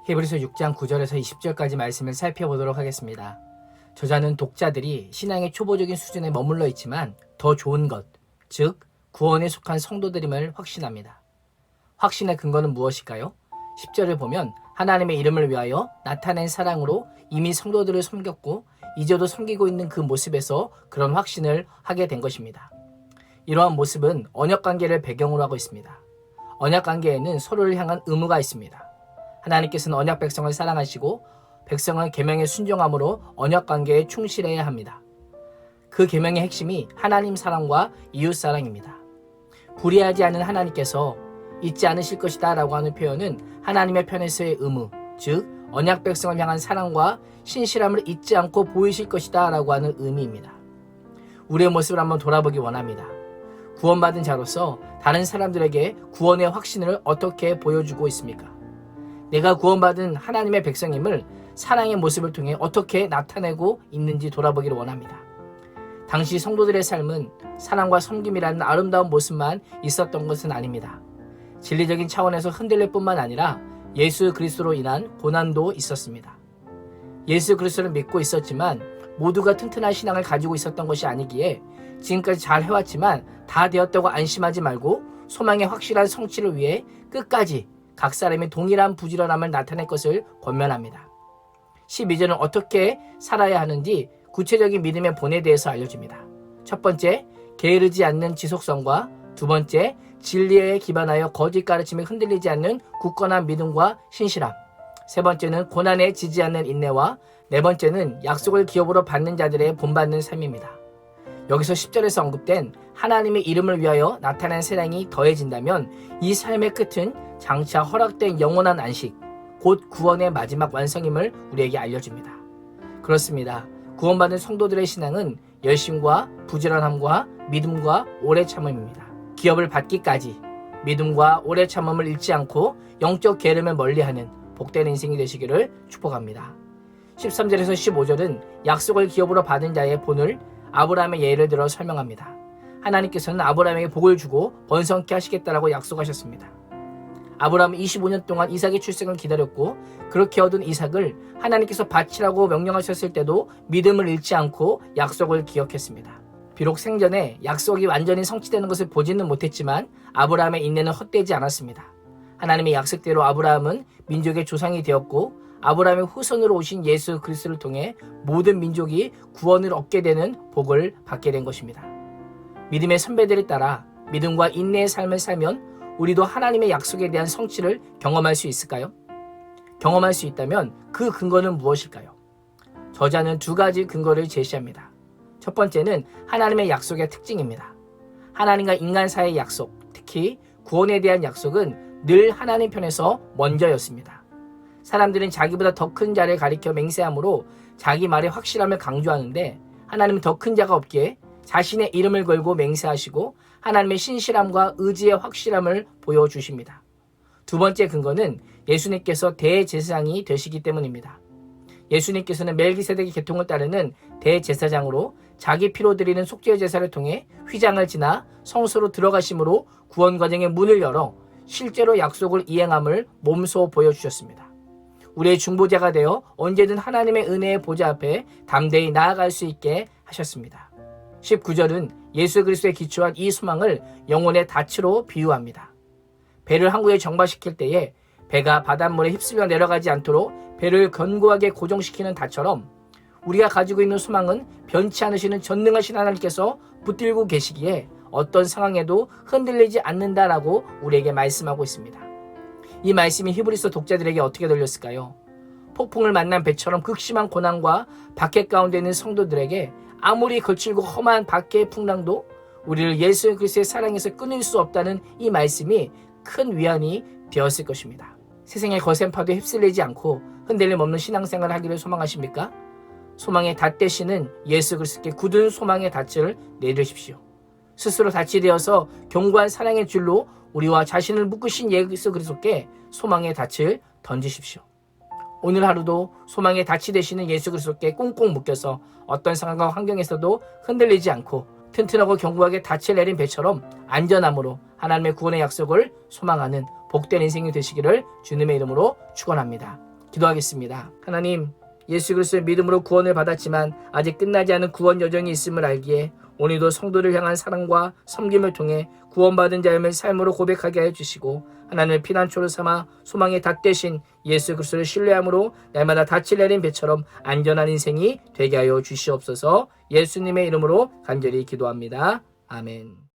히브리서 6장 9절에서 20절까지 말씀을 살펴보도록 하겠습니다. 저자는 독자들이 신앙의 초보적인 수준에 머물러 있지만 더 좋은 것, 즉 구원에 속한 성도들임을 확신합니다. 확신의 근거는 무엇일까요? 10절을 보면 하나님의 이름을 위하여 나타낸 사랑으로 이미 성도들을 섬겼고 이제도 섬기고 있는 그 모습에서 그런 확신을 하게 된 것입니다. 이러한 모습은 언약관계를 배경으로 하고 있습니다. 언약관계에는 서로를 향한 의무가 있습니다. 하나님께서는 언약 백성을 사랑하시고 백성은 계명에 순종함으로 언약관계에 충실해야 합니다. 그 계명의 핵심이 하나님 사랑과 이웃 사랑입니다. 불의하지 않은 하나님께서 잊지 않으실 것이다 라고 하는 표현은 하나님의 편에서의 의무, 즉 언약 백성을 향한 사랑과 신실함을 잊지 않고 보이실 것이다 라고 하는 의미입니다. 우리의 모습을 한번 돌아보기 원합니다. 구원받은 자로서 다른 사람들에게 구원의 확신을 어떻게 보여주고 있습니까? 내가 구원받은 하나님의 백성임을 사랑의 모습을 통해 어떻게 나타내고 있는지 돌아보기를 원합니다. 당시 성도들의 삶은 사랑과 섬김이라는 아름다운 모습만 있었던 것은 아닙니다. 진리적인 차원에서 흔들릴 뿐만 아니라 예수 그리스도로 인한 고난도 있었습니다. 예수 그리스도를 믿고 있었지만 모두가 튼튼한 신앙을 가지고 있었던 것이 아니기에 지금까지 잘 해왔지만 다 되었다고 안심하지 말고 소망의 확실한 성취를 위해 끝까지 각 사람이 동일한 부지런함을 나타낼 것을 권면합니다. 12절은 어떻게 살아야 하는지 구체적인 믿음의 본에 대해서 알려줍니다. 첫 번째, 게으르지 않는 지속성과 두 번째, 진리에 기반하여 거짓 가르침에 흔들리지 않는 굳건한 믿음과 신실함, 세 번째는 고난에 지지 않는 인내와 네 번째는 약속을 기업으로 받는 자들의 본받는 삶입니다. 여기서 10절에서 언급된 하나님의 이름을 위하여 나타난 사랑이 더해진다면 이 삶의 끝은 장차 허락된 영원한 안식, 곧 구원의 마지막 완성임을 우리에게 알려줍니다. 그렇습니다. 구원받은 성도들의 신앙은 열심과 부지런함과 믿음과 오래 참음입니다. 기업을 받기까지 믿음과 오래 참음을 잃지 않고 영적 게으름을 멀리하는 복된 인생이 되시기를 축복합니다. 13절에서 15절은 약속을 기업으로 받은 자의 본을 아브라함의 예를 들어 설명합니다. 하나님께서는 아브라함에게 복을 주고 번성케 하시겠다라고 약속하셨습니다. 아브라함은 25년 동안 이삭의 출생을 기다렸고 그렇게 얻은 이삭을 하나님께서 바치라고 명령하셨을 때도 믿음을 잃지 않고 약속을 기억했습니다. 비록 생전에 약속이 완전히 성취되는 것을 보지는 못했지만 아브라함의 인내는 헛되지 않았습니다. 하나님의 약속대로 아브라함은 민족의 조상이 되었고 아브라함의 후손으로 오신 예수 그리스도를 통해 모든 민족이 구원을 얻게 되는 복을 받게 된 것입니다. 믿음의 선배들을 따라 믿음과 인내의 삶을 살면 우리도 하나님의 약속에 대한 성취를 경험할 수 있을까요? 경험할 수 있다면 그 근거는 무엇일까요? 저자는 두 가지 근거를 제시합니다. 첫 번째는 하나님의 약속의 특징입니다. 하나님과 인간 사이의 약속, 특히 구원에 대한 약속은 늘 하나님 편에서 먼저였습니다. 사람들은 자기보다 더 큰 자를 가리켜 맹세함으로 자기 말의 확실함을 강조하는데 하나님은 더 큰 자가 없기에 자신의 이름을 걸고 맹세하시고 하나님의 신실함과 의지의 확실함을 보여주십니다. 두 번째 근거는 예수님께서 대제사장이 되시기 때문입니다. 예수님께서는 멜기세덱의 계통을 따르는 대제사장으로 자기 피로 드리는 속죄 제사를 통해 휘장을 지나 성소로 들어가심으로 구원 과정의 문을 열어 실제로 약속을 이행함을 몸소 보여주셨습니다. 우리의 중보자가 되어 언제든 하나님의 은혜의 보좌 앞에 담대히 나아갈 수 있게 하셨습니다. 19절은 예수 그리스도에 기초한 이 소망을 영혼의 닻으로 비유합니다. 배를 항구에 정박시킬 때에 배가 바닷물에 휩쓸려 내려가지 않도록 배를 견고하게 고정시키는 닻처럼 우리가 가지고 있는 소망은 변치 않으시는 전능하신 하나님께서 붙들고 계시기에 어떤 상황에도 흔들리지 않는다라고 우리에게 말씀하고 있습니다. 이 말씀이 히브리서 독자들에게 어떻게 들렸을까요? 폭풍을 만난 배처럼 극심한 고난과 박해 가운데 있는 성도들에게 아무리 거칠고 험한 박해의 풍랑도 우리를 예수 그리스도의 사랑에서 끊을 수 없다는 이 말씀이 큰 위안이 되었을 것입니다. 세상의 거센 파도에 휩쓸리지 않고 흔들림 없는 신앙생활을 하기를 소망하십니까? 소망의 닻 되시는 예수 그리스도께 굳은 소망의 닻을 내리십시오. 스스로 닻이 되어서 견고한 사랑의 줄로 우리와 자신을 묶으신 예수 그리스도께 소망의 닻을 던지십시오. 오늘 하루도 소망의 닻이 되시는 예수 그리스도께 꽁꽁 묶여서 어떤 상황과 환경에서도 흔들리지 않고 튼튼하고 견고하게 닻을 내린 배처럼 안전함으로 하나님의 구원의 약속을 소망하는 복된 인생이 되시기를 주님의 이름으로 축원합니다. 기도하겠습니다. 하나님, 예수 그리스도의 믿음으로 구원을 받았지만 아직 끝나지 않은 구원 여정이 있음을 알기에 오늘도 성도를 향한 사랑과 섬김을 통해 구원받은 자임을 삶으로 고백하게 하여 주시고 하나님을 피난처로 삼아 소망의 닭 대신 예수 그리스도를 신뢰함으로 날마다 닻을 내린 배처럼 안전한 인생이 되게 하여 주시옵소서. 예수님의 이름으로 간절히 기도합니다. 아멘.